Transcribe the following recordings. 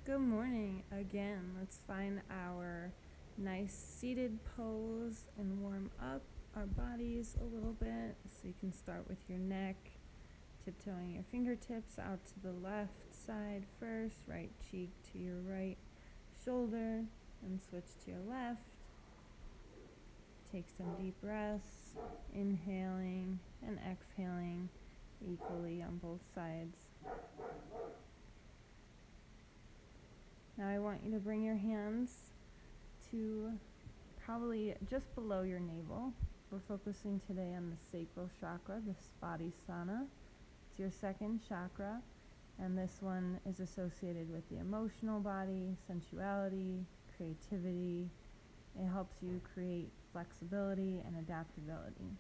Good morning again. Let's find our nice seated pose and warm up our bodies a little bit. So you can start with your neck, tiptoeing your fingertips out to the left side first, right cheek to your right shoulder, and switch to your left. Take some deep breaths, inhaling and exhaling equally on both sides. Now I want you to bring your hands to probably just below your navel. We're focusing today on the sacral chakra, the Svadhisthana. It's your second chakra, and this one is associated with the emotional body, sensuality, creativity. It helps you create flexibility and adaptability.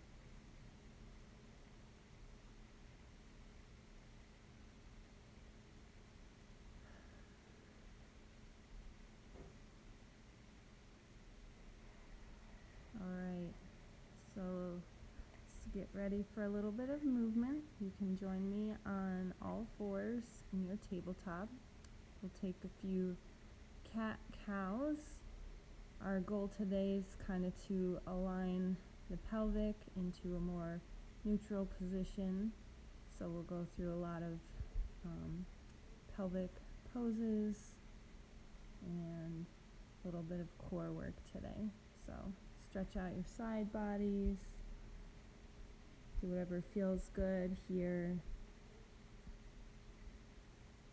Alright, so let's get ready for a little bit of movement. You can join me on all fours in your tabletop. We'll take a few cat-cows. Our goal today is kind of to align the pelvic into a more neutral position. So we'll go through a lot of pelvic poses and a little bit of core work today. So stretch out your side bodies. Do whatever feels good here.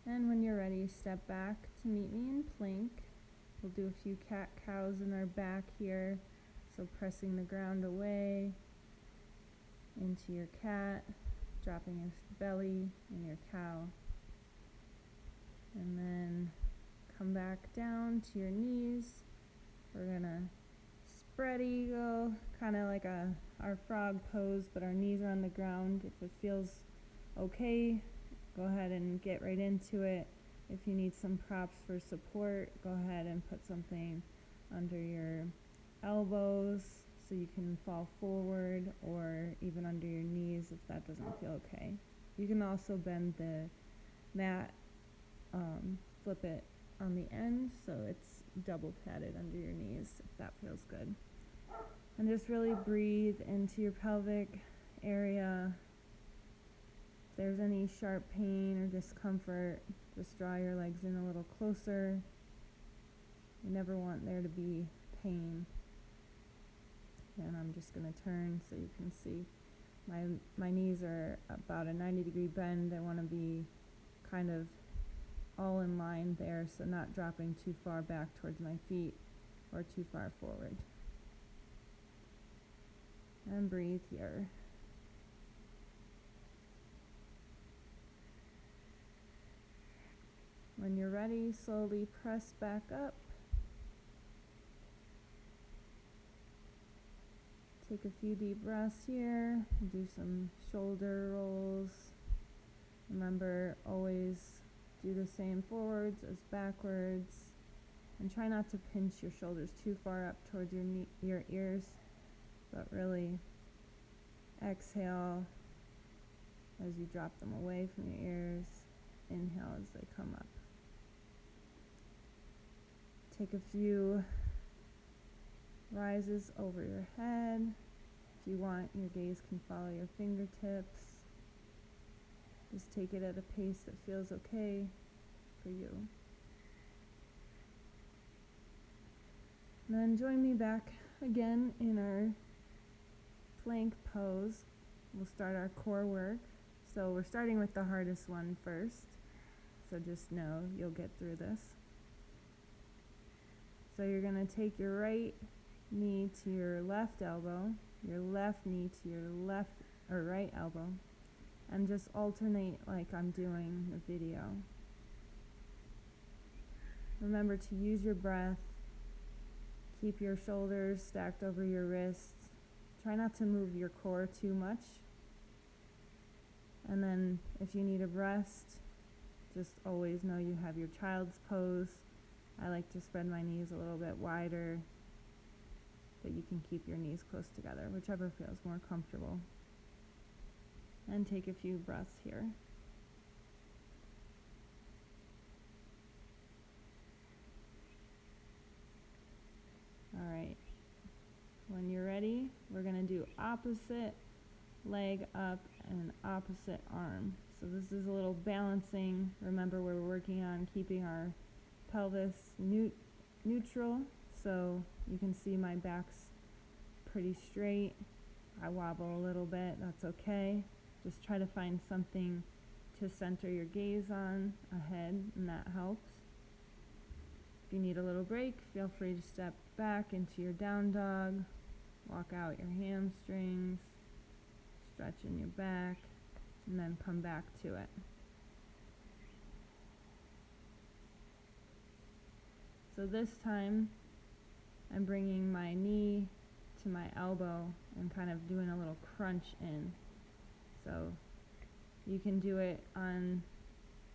And when you're ready, step back to meet me in plank. We'll do a few cat-cows in our back here. So pressing the ground away into your cat, dropping your belly in your cow. And then come back down to your knees. We're gonna spread eagle, kind of like our frog pose, but our knees are on the ground. If it feels okay, go ahead and get right into it. If you need some props for support, go ahead and put something under your elbows so you can fall forward, or even under your knees if that doesn't feel okay. You can also bend the mat, flip it on the end so it's double padded under your knees if that feels good. And just really breathe into your pelvic area. If there's any sharp pain or discomfort, just draw your legs in a little closer. You never want there to be pain. And I'm just going to turn so you can see. My knees are about a 90-degree bend. I want to be kind of all in line there, so not dropping too far back towards my feet or too far forward. And breathe here. When you're ready, slowly press back up. Take a few deep breaths here. Do some shoulder rolls. Remember, always do the same forwards as backwards. And try not to pinch your shoulders too far up towards your ears, but really exhale as you drop them away from your ears. Inhale as they come up. Take a few rises over your head. If you want, your gaze can follow your fingertips. Just take it at a pace that feels okay for you. And then join me back again in our plank pose. We'll start our core work. So we're starting with the hardest one first. So just know you'll get through this. So you're going to take your right knee to your left elbow, your left knee to your left or right elbow, and just alternate like I'm doing the video. Remember to use your breath. Keep your shoulders stacked over your wrists. Try not to move your core too much. And then if you need a rest, just always know you have your child's pose. I like to spread my knees a little bit wider, but you can keep your knees close together, whichever feels more comfortable. And take a few breaths here. opposite leg up and opposite arm. So this is a little balancing. Remember, we're working on keeping our pelvis neutral. So you can see my back's pretty straight. I wobble a little bit, that's okay. Just try to find something to center your gaze on ahead, and that helps. If you need a little break, feel free to step back into your down dog, walk out your hamstrings, stretch in your back, and then come back to it. So this time, I'm bringing my knee to my elbow and kind of doing a little crunch in. So you can do it on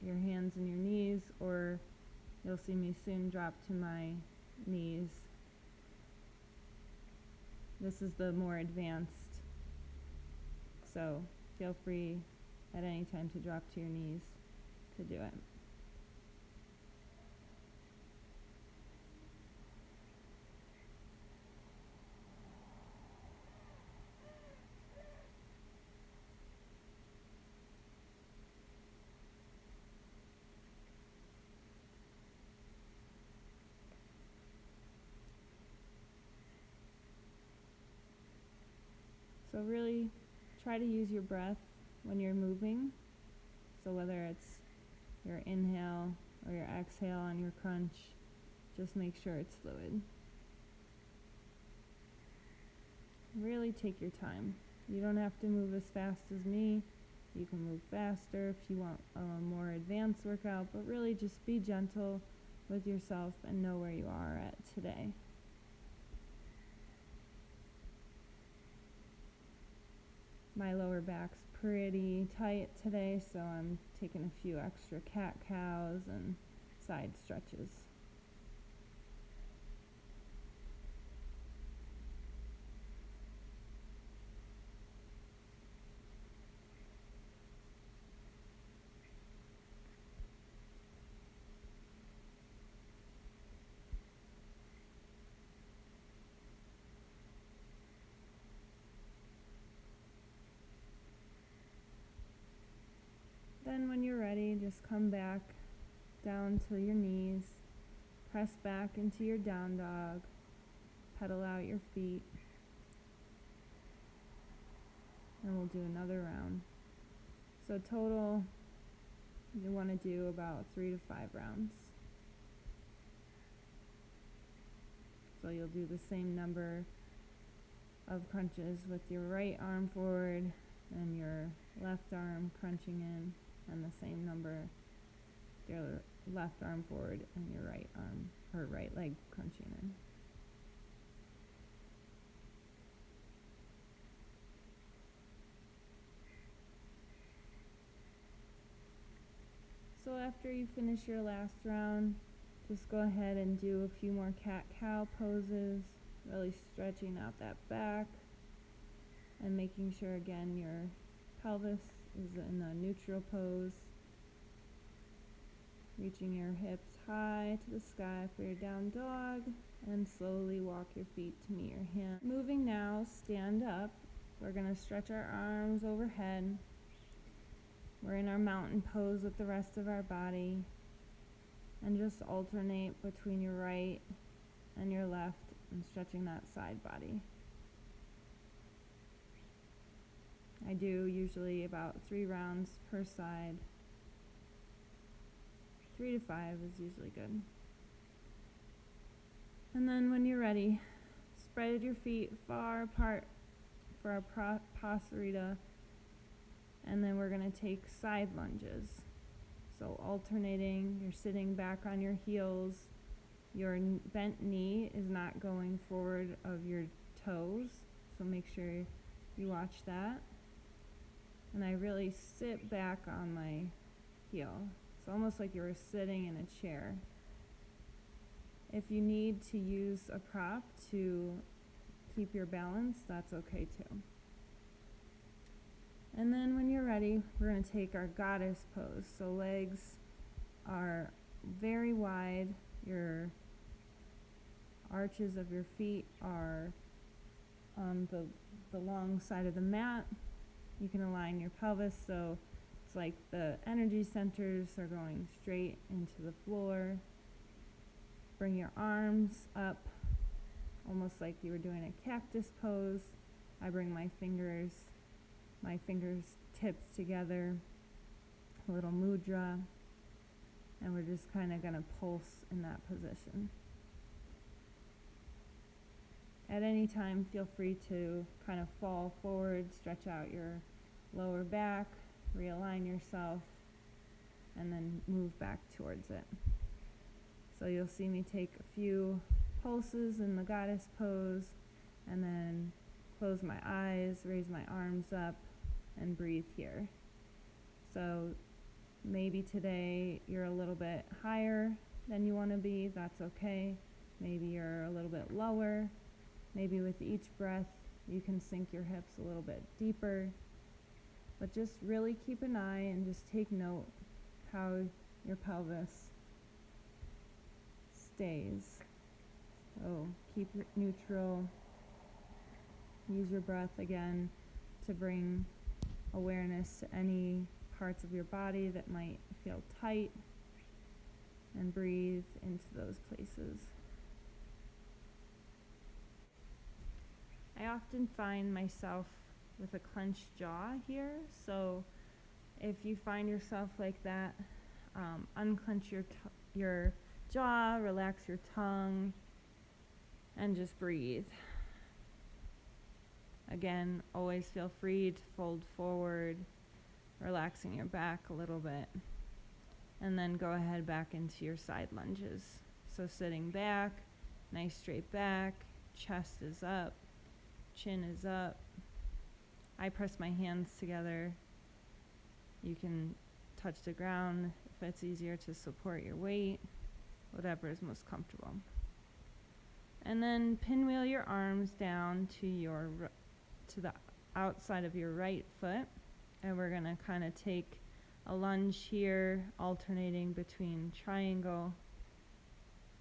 your hands and your knees, or you'll see me soon drop to my knees. This is the more advanced, so feel free at any time to drop to your knees to do it. So really try to use your breath when you're moving. So whether it's your inhale or your exhale on your crunch, just make sure it's fluid. Really take your time. You don't have to move as fast as me. You can move faster if you want a more advanced workout, but really just be gentle with yourself and know where you are at today. My lower back's pretty tight today, so I'm taking a few extra cat-cows and side stretches. Then when you're ready, just come back down to your knees, press back into your down dog, pedal out your feet, and we'll do another round. So total, you want to do about 3 to 5 rounds. So you'll do the same number of crunches with your right arm forward and your left arm crunching in, and the same number your left arm forward and your right arm or right leg crunching in. So after you finish your last round, just go ahead and do a few more cat-cow poses, really stretching out that back and making sure again your pelvis is in a neutral pose. Reaching your hips high to the sky for your down dog, and slowly walk your feet to meet your hand. Moving now, stand up. We're going to stretch our arms overhead. We're in our mountain pose with the rest of our body, and just alternate between your right and your left and stretching that side body. I do usually about 3 rounds per side. 3 to 5 is usually good. And then when you're ready, spread your feet far apart for our pasarita, and then we're going to take side lunges. So alternating, you're sitting back on your heels, your bent knee is not going forward of your toes, so make sure you watch that. And I really sit back on my heel. It's almost like you were sitting in a chair. If you need to use a prop to keep your balance, that's okay too. And then when you're ready, we're going to take our goddess pose. So legs are very wide. Your arches of your feet are on the long side of the mat. You can align your pelvis so it's like the energy centers are going straight into the floor. Bring your arms up, almost like you were doing a cactus pose. I bring my fingers tips together, a little mudra, and we're just kind of going to pulse in that position. At any time, feel free to kind of fall forward, stretch out your lower back, realign yourself, and then move back towards it. So you'll see me take a few pulses in the goddess pose, and then close my eyes, raise my arms up, and breathe here. So maybe today you're a little bit higher than you want to be, that's okay. Maybe you're a little bit lower. Maybe with each breath you can sink your hips a little bit deeper. But just really keep an eye and just take note how your pelvis stays. So keep it neutral. Use your breath again to bring awareness to any parts of your body that might feel tight, and breathe into those places. I often find myself with a clenched jaw here, so if you find yourself like that, unclench your jaw, relax your tongue, and just breathe. Again, always feel free to fold forward, relaxing your back a little bit, and then go ahead back into your side lunges. So sitting back, nice straight back, chest is up, chin is up. I press my hands together. You can touch the ground if it's easier to support your weight, whatever is most comfortable. And then pinwheel your arms down to the outside of your right foot, and we're going to kind of take a lunge here, alternating between triangle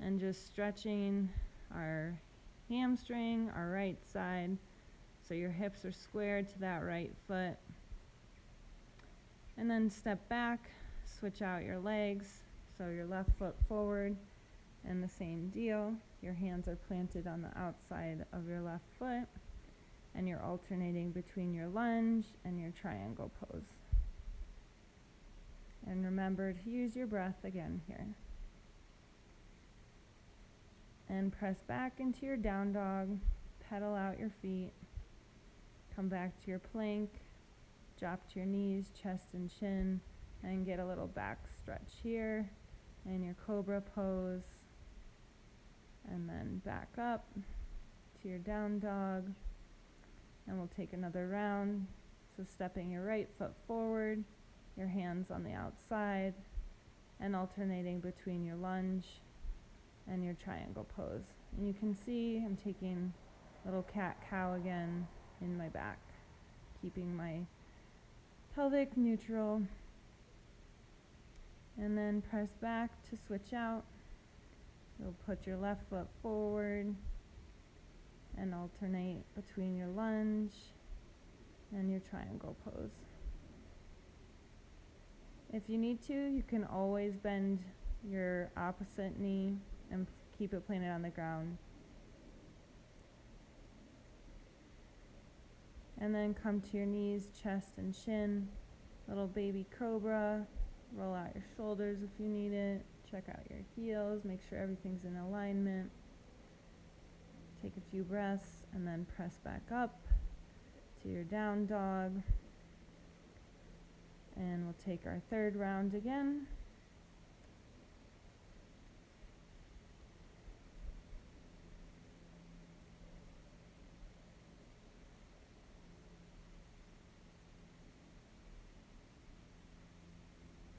and just stretching our hamstring, our right side, so your hips are squared to that right foot. And then step back, switch out your legs, so your left foot forward, and the same deal. Your hands are planted on the outside of your left foot, and you're alternating between your lunge and your triangle pose. And remember to use your breath again here. And press back into your down dog, pedal out your feet, come back to your plank, drop to your knees, chest and chin, and get a little back stretch here, and your cobra pose, and then back up to your down dog, and we'll take another round. So stepping your right foot forward, your hands on the outside, and alternating between your lunge and your triangle pose. And you can see I'm taking little cat-cow again in my back, keeping my pelvic neutral. And then press back to switch out. You'll put your left foot forward and alternate between your lunge and your triangle pose. If you need to, you can always bend your opposite knee and keep it planted on the ground. And then come to your knees, chest and chin, little baby cobra. Roll out your shoulders if you need it. Check out your heels, make sure everything's in alignment. Take a few breaths and then press back up to your down dog. And we'll take our third round again.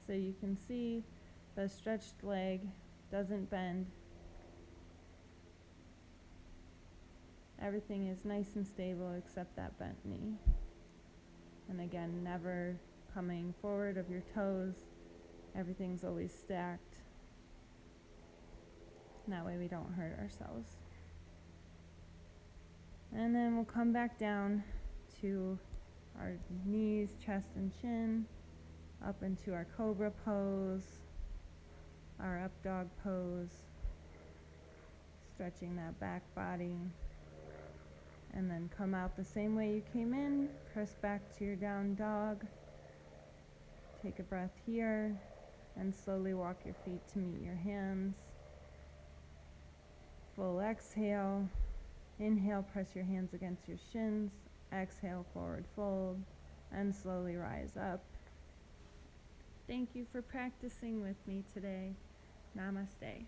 So you can see the stretched leg doesn't bend. Everything is nice and stable except that bent knee. And again, never coming forward of your toes. Everything's always stacked. And that way we don't hurt ourselves. And then we'll come back down to our knees, chest, and chin, up into our cobra pose, our up dog pose, stretching that back body, and then come out the same way you came in, press back to your down dog, take a breath here, and slowly walk your feet to meet your hands. Full exhale, inhale, press your hands against your shins, exhale, forward fold, and slowly rise up. Thank you for practicing with me today. Namaste.